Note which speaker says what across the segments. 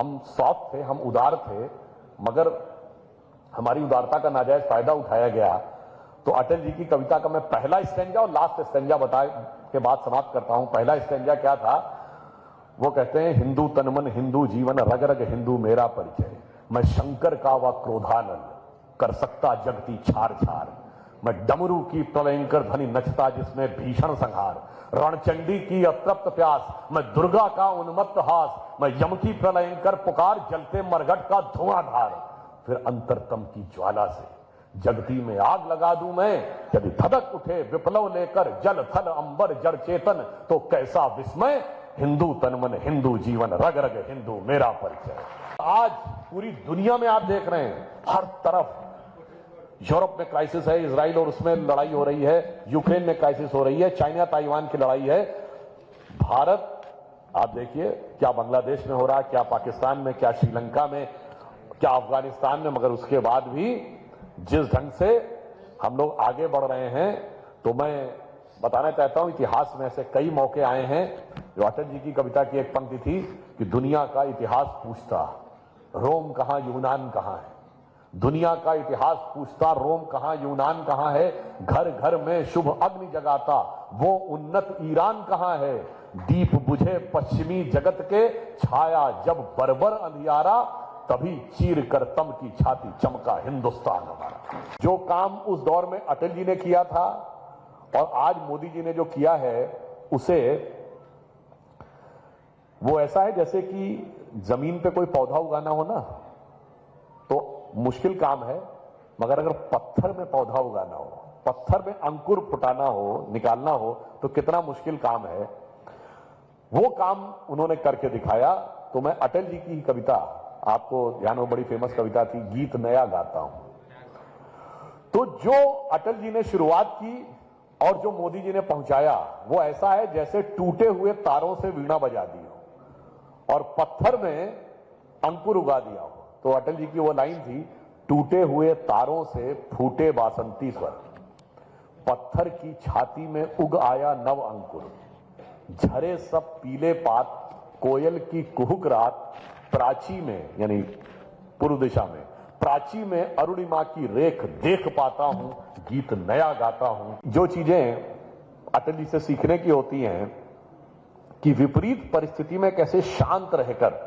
Speaker 1: हम सॉफ्ट थे, हम उदार थे, मगर हमारी उदारता का नाजायज फायदा उठाया गया। तो अटल जी की कविता का मैं पहला स्टैंजा और लास्ट स्टैंजा बता के बाद समाप्त करता हूं। पहला स्टैंजा क्या था? वो कहते हैं, हिंदू तनमन हिंदू जीवन रग रग हिंदू मेरा परिचय, मैं शंकर का व क्रोधानंद कर सकता जगती छार छार, मैं डमरू की प्रलयंकर ध्वनि नचता जिसमें भीषण संहार, रणचंडी की अतृप्त प्यास, मैं दुर्गा का उन्मत्त हास, मैं यम की प्रलयंकर पुकार जलते मरघट का धुआंधार, फिर अंतरतम की ज्वाला से जगती में आग लगा दूं मैं, यदि धधक उठे विप्लव लेकर जल थल अंबर जड़ चेतन, तो कैसा विस्मय, हिंदू तनमन हिंदू जीवन रग रग हिंदू मेरा परिचय। आज पूरी दुनिया में आप देख रहे हैं, हर तरफ यूरोप में क्राइसिस है, इजराइल और उसमें लड़ाई हो रही है, यूक्रेन में क्राइसिस हो रही है, चाइना ताइवान की लड़ाई है। भारत, आप देखिए क्या बांग्लादेश में हो रहा है, क्या पाकिस्तान में, क्या श्रीलंका में, क्या अफगानिस्तान में, मगर उसके बाद भी जिस ढंग से हम लोग आगे बढ़ रहे हैं, तो मैं बताना चाहता हूं, इतिहास में ऐसे कई मौके आए हैं। जो अटल जी की कविता की एक पंक्ति थी कि दुनिया का इतिहास पूछता रोम कहां यूनान कहां है, दुनिया का इतिहास पूछता रोम कहां यूनान कहां है, घर घर में शुभ अग्नि जगाता वो उन्नत ईरान कहां है, दीप बुझे पश्चिमी जगत के छाया जब बर्बर अंधियारा, तभी चीर कर तम की छाती चमका हिंदुस्तान हमारा। जो काम उस दौर में अटल जी ने किया था और आज मोदी जी ने जो किया है, उसे वो ऐसा है जैसे कि जमीन पे कोई पौधा उगाना हो ना, तो मुश्किल काम है, मगर अगर पत्थर में पौधा उगाना हो, पत्थर में अंकुर फुटाना हो, निकालना हो, तो कितना मुश्किल काम है। वो काम उन्होंने करके दिखाया। तो मैं अटल जी की कविता, आपको ध्यान हो, बड़ी फेमस कविता थी, गीत नया गाता हूं। तो जो अटल जी ने शुरुआत की और जो मोदी जी ने पहुंचाया, वो ऐसा है जैसे टूटे हुए तारों से वीणा बजा दी हो और पत्थर में अंकुर उगा दिया हो। तो अटल जी की वो लाइन थी, टूटे हुए तारों से फूटे बासंती स्वर, पत्थर की छाती में उग आया नव अंकुर, झरे सब पीले पात, कोयल की कुहुक रात, प्राची में यानी पूर्व दिशा में, प्राची में अरुणिमा की रेख देख पाता हूं, गीत नया गाता हूं। जो चीजें अटल जी से सीखने की होती हैं कि विपरीत परिस्थिति में कैसे शांत रहकर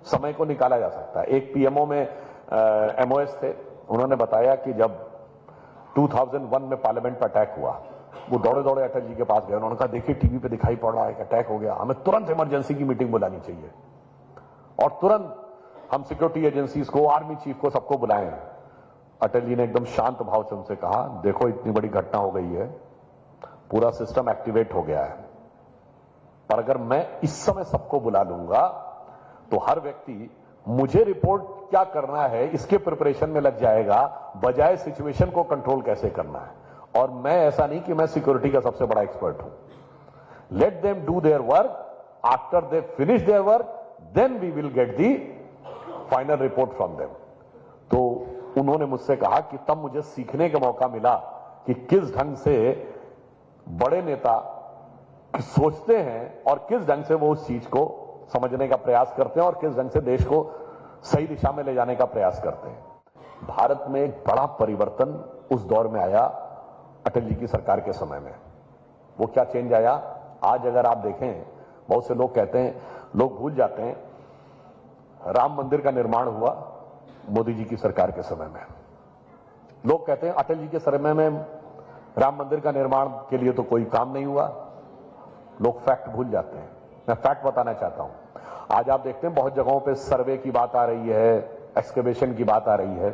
Speaker 1: समय को निकाला जा सकता है। एक पीएमओ में एमओएस थे, उन्होंने बताया कि जब 2001 में पार्लियामेंट पर अटैक हुआ, वो दौड़े दौड़े अटल जी के पास गए। उन्होंने कहा, देखिए टीवी पे दिखाई पड़ रहा है कि अटैक हो गया, हमें तुरंत इमरजेंसी की मीटिंग बुलानी चाहिए और तुरंत हम सिक्योरिटी एजेंसीज को, आर्मी चीफ को, सबको बुलाएं। अटल जी ने एकदम शांत भाव से उनसे कहा, देखो इतनी बड़ी घटना हो गई है, पूरा सिस्टम एक्टिवेट हो गया है, पर अगर मैं इस समय सबको बुला लूंगा तो हर व्यक्ति मुझे रिपोर्ट क्या करना है इसके प्रिपरेशन में लग जाएगा, बजाय सिचुएशन को कंट्रोल कैसे करना है। और मैं ऐसा नहीं कि मैं सिक्योरिटी का सबसे बड़ा एक्सपर्ट हूं। Let them do their work, after they finish their work then we will get the final report from them. तो उन्होंने मुझसे कहा कि तब मुझे सीखने का मौका मिला कि किस ढंग से बड़े नेता सोचते हैं और किस ढंग से वो उस चीज को समझने का प्रयास करते हैं और किस ढंग से देश को सही दिशा में ले जाने का प्रयास करते हैं। भारत में एक बड़ा परिवर्तन उस दौर में आया अटल जी की सरकार के समय में। वो क्या चेंज आया? आज अगर आप देखें, बहुत से लोग कहते हैं, लोग भूल जाते हैं, राम मंदिर का निर्माण हुआ मोदी जी की सरकार के समय में। लोग कहते हैं अटल जी के समय में राम मंदिर का निर्माण के लिए तो कोई काम नहीं हुआ। लोग फैक्ट भूल जाते हैं। मैं फैक्ट बताना चाहता हूं। आज आप देखते हैं बहुत जगहों पे सर्वे की बात आ रही है, एक्सकवेशन की बात आ रही है।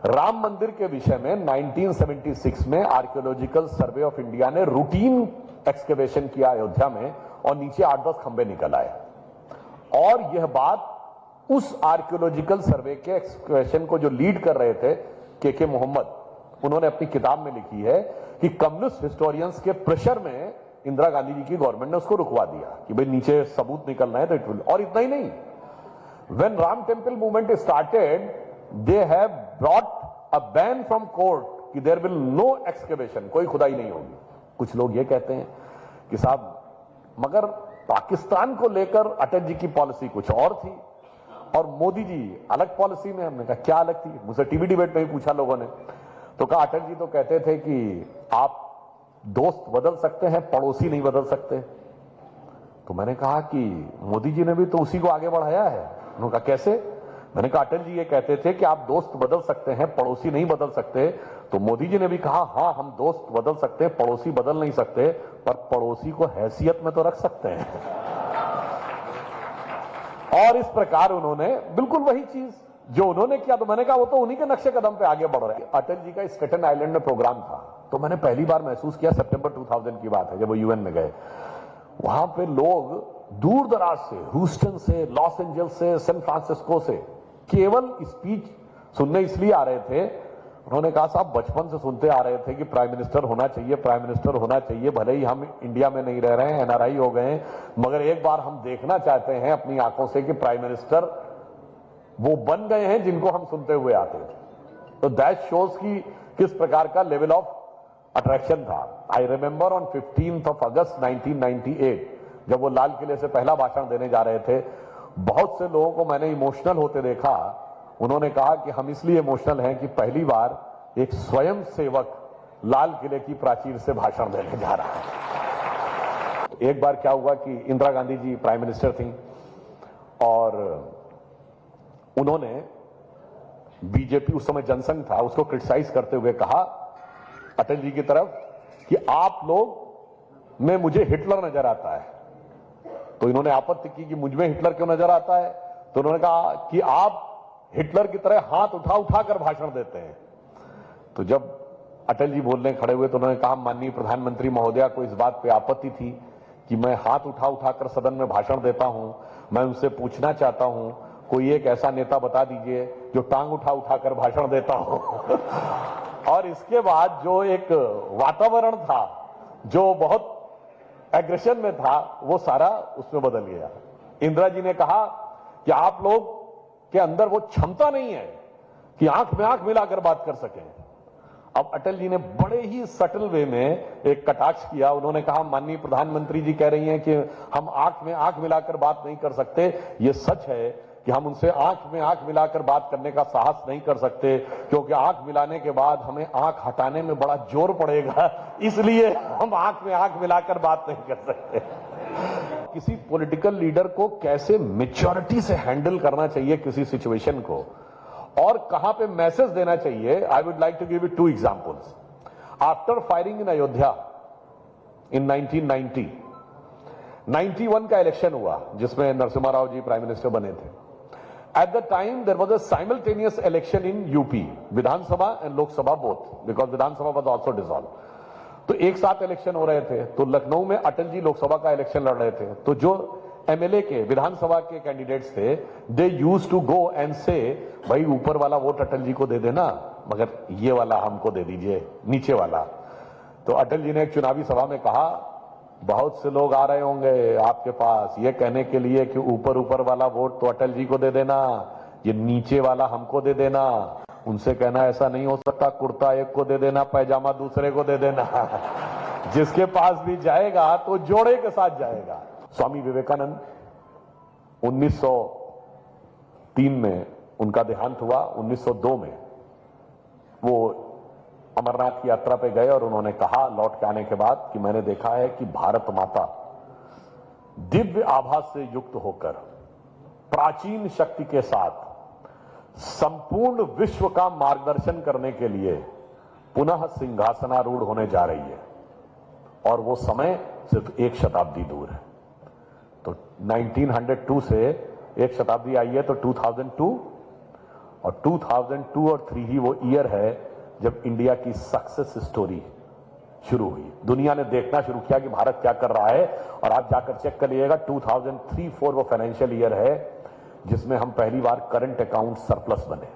Speaker 1: राम मंदिर के विषय में 1976 में आर्कियोलॉजिकल सर्वे ऑफ इंडिया ने रूटीन एक्सकवेशन किया अयोध्या में और नीचे 8-10 खंबे निकल आए। और यह बात उस आर्कियोलॉजिकल सर्वे के एक्सकवेशन को जो लीड कर रहे थे के मोहम्मद, उन्होंने अपनी किताब में लिखी है कि कम्युनिस्ट हिस्टोरियंस के प्रेशर में इंदिरा गांधी जी की गवर्नमेंट ने उसको रुकवा दिया कि भाई नीचे सबूत निकलना है तो इट विल। और इतना ही नहीं, when Ram temple movement started they have brought a ban from court कि देयर विल नो एक्सकवेशन, कोई खुदाई नहीं होगी। कुछ लोग ये कहते हैं कि साहब, मगर पाकिस्तान को लेकर अटल जी की पॉलिसी कुछ और थी। और मोदी जी अलग पॉलिसी में। हमने कहा क्या अलग थी? मुझसे टीवी डिबेट में ही पूछा लोगों ने। तो कहा अटल जी तो कहते थे कि आप दोस्त बदल सकते हैं, पड़ोसी नहीं बदल सकते। तो मैंने कहा कि मोदी जी ने भी तो उसी को आगे बढ़ाया है। उन्होंने कहा कैसे? मैंने कहा अटल जी ये कहते थे कि आप दोस्त बदल सकते हैं, पड़ोसी नहीं बदल सकते। तो मोदी जी ने भी कहा हां हम दोस्त बदल सकते हैं, पड़ोसी बदल नहीं सकते, पर पड़ोसी को हैसियत में तो रख सकते हैं। और इस प्रकार उन्होंने बिल्कुल वही चीज जो उन्होंने किया। तो मैंने कहा वो तो उन्हीं के नक्शे कदम पे आगे बढ़ रहे हैं। अटल जी का स्टेटन आइलैंड में प्रोग्राम था, तो मैंने पहली बार महसूस किया, सितंबर 2000 की बात है जब वो यूएन में गए। वहां पे लोग दूर दराज से, ह्यूस्टन से, लॉस एंजल्स से, सैन फ्रांसिस्को से केवल स्पीच सुनने इसलिए आ रहे थे। उन्होंने कहा साहब बचपन से सुनते आ रहे थे कि प्राइम मिनिस्टर होना चाहिए, प्राइम मिनिस्टर होना चाहिए। भले ही हम इंडिया में नहीं रह रहे हैं, एनआरआई हो गए हैं, मगर एक बार हम देखना चाहते हैं अपनी आंखों से कि प्राइम मिनिस्टर वो बन गए हैं जिनको हम सुनते हुए आते थे। तो दैट शोज की किस प्रकार का लेवल ऑफ अट्रैक्शन था। आई रिमेंबर ऑन 15 अगस्त 1998 जब वो लाल किले से पहला भाषण देने जा रहे थे, बहुत से लोगों को मैंने इमोशनल होते देखा। उन्होंने कहा कि हम इसलिए इमोशनल हैं कि पहली बार एक स्वयं सेवक लाल किले की प्राचीर से भाषण देने जा रहा है। तो एक बार क्या हुआ कि इंदिरा गांधी जी प्राइम मिनिस्टर थी और उन्होंने बीजेपी, उस समय जनसंघ था, उसको क्रिटिसाइज करते हुए कहा अटल जी की तरफ कि आप लोग में मुझे हिटलर नजर आता है। तो इन्होंने आपत्ति की कि मुझ में हिटलर क्यों नजर आता है? तो उन्होंने कहा कि आप हिटलर की तरह हाथ उठा उठा कर भाषण देते हैं। तो जब अटल जी बोलने खड़े हुए तो उन्होंने कहा माननीय प्रधानमंत्री महोदया को इस बात पे आपत्ति थी कि मैं हाथ उठा उठा कर सदन में भाषण देता हूं। मैं उनसे पूछना चाहता हूं कोई एक ऐसा नेता बता दीजिए जो टांग उठा उठा कर भाषण देता हो। और इसके बाद जो एक वातावरण था जो बहुत एग्रेशन में था, वो सारा उसमें बदल गया। इंदिरा जी ने कहा कि आप लोग के अंदर वो क्षमता नहीं है कि आंख में आंख मिलाकर बात कर सकें। अब अटल जी ने बड़े ही सटल वे में एक कटाक्ष किया। उन्होंने कहा माननीय प्रधानमंत्री जी कह रही हैं कि हम आंख में आंख मिलाकर बात नहीं कर सकते। ये सच है कि हम उनसे आंख में आंख मिलाकर बात करने का साहस नहीं कर सकते, क्योंकि आंख मिलाने के बाद हमें आंख हटाने में बड़ा जोर पड़ेगा, इसलिए हम आंख में आंख मिलाकर बात नहीं कर सकते। किसी पॉलिटिकल लीडर को कैसे मैच्योरिटी से हैंडल करना चाहिए किसी सिचुएशन को, और कहां पे मैसेज देना चाहिए। I would like to give you 2 examples. After firing in Ayodhya in 1990, 91 का इलेक्शन हुआ जिसमें नरसिम्हा राव जी प्राइम मिनिस्टर बने थे। At the time there was a simultaneous election in UP, Vidhan Sabha and Lok Sabha both, because Vidhan Sabha was also dissolved। तो एक साथ election हो रहे थे। तो लखनऊ में अटल जी लोकसभा का इलेक्शन लड़ रहे थे। तो जो एमएलए के, विधानसभा के कैंडिडेट्स थे, दे यूज टू गो एंड से भाई ऊपर वाला वोट अटल जी को दे देना, मगर ये वाला हमको दे दीजिए, नीचे वाला। तो अटल जी ने एक चुनावी सभा में कहा बहुत से लोग आ रहे होंगे आपके पास ये कहने के लिए कि ऊपर ऊपर वाला वोट तो अटल जी को दे देना, ये नीचे वाला हमको दे देना। उनसे कहना ऐसा नहीं हो सकता, कुर्ता एक को दे देना, पैजामा दूसरे को दे देना। जिसके पास भी जाएगा तो जोड़े के साथ जाएगा। स्वामी विवेकानंद 1903 में उनका देहांत हुआ। 1902 में वो अमरनाथ की यात्रा पे गए और उन्होंने कहा लौट के आने के बाद कि मैंने देखा है कि भारत माता दिव्य आभा से युक्त होकर प्राचीन शक्ति के साथ संपूर्ण विश्व का मार्गदर्शन करने के लिए पुनः सिंहासनारूढ़ होने जा रही है, और वो समय सिर्फ 1 शताब्दी दूर है। तो 1902 से 1 शताब्दी आई है, तो 2002 और 2002 और 3 ही वो ईयर है जब इंडिया की सक्सेस स्टोरी शुरू हुई। दुनिया ने देखना शुरू किया कि भारत क्या कर रहा है। और आप जाकर चेक करिएगा 2003-04 वो फाइनेंशियल ईयर है जिसमें हम पहली बार करंट अकाउंट सरप्लस बने।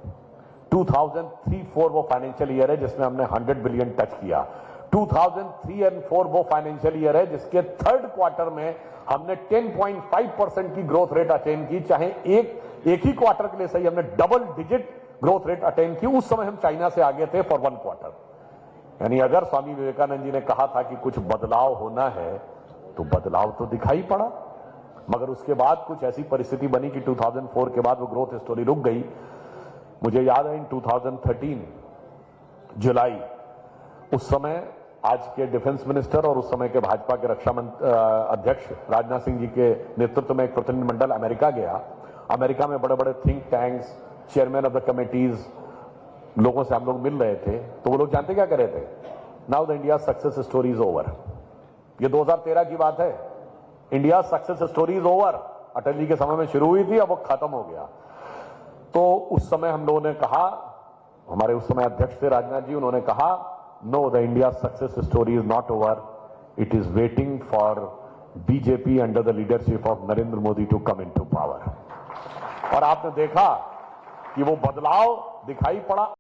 Speaker 1: 2003-04 वो फाइनेंशियल ईयर है जिसमें हमने 100 बिलियन टच किया। 2003 और 4 वो फाइनेंशियल ईयर है जिसके 3rd क्वार्टर में हमने 10.5% की ग्रोथ रेट अटेन की। चाहे एक ही क्वार्टर के लिए सही, हमने double digit growth rate attain की। उस समय हम चाइना से आगे थे फॉर 1 क्वार्टर। यानी अगर स्वामी विवेकानंद जी ने कहा था कि कुछ बदलाव होना है तो बदलाव तो दिखाई पड़ा। मगर उसके बाद कुछ ऐसी परिस्थिति बनी कि 2004 के बाद वो ग्रोथ स्टोरी रुक गई। मुझे याद है इन 2013 जुलाई, उस समय आज के डिफेंस मिनिस्टर और उस समय के भाजपा के रक्षा अध्यक्ष राजनाथ सिंह जी के नेतृत्व में एक प्रतिनिधिमंडल अमेरिका गया। अमेरिका में बड़े बड़े think tanks, chairman of the committees, लोगों से हम लोग मिल रहे थे। तो वो लोग जानते क्या कर रहे थे? Now the India success story is over. ये 2013 की बात है। India success story is over. Atal ji के समय में शुरू हुई थी, अब वो खत्म हो गया। तो उस समय हम लोगों ने कहा, हमारे उस समय अध्यक्ष थे राजनाथ जी, उन्होंने कहा no, the India success story is not over, it is waiting for BJP under the leadership of Narendra Modi to come into power. और आपने देखा कि वो बदलाव दिखाई पड़ा।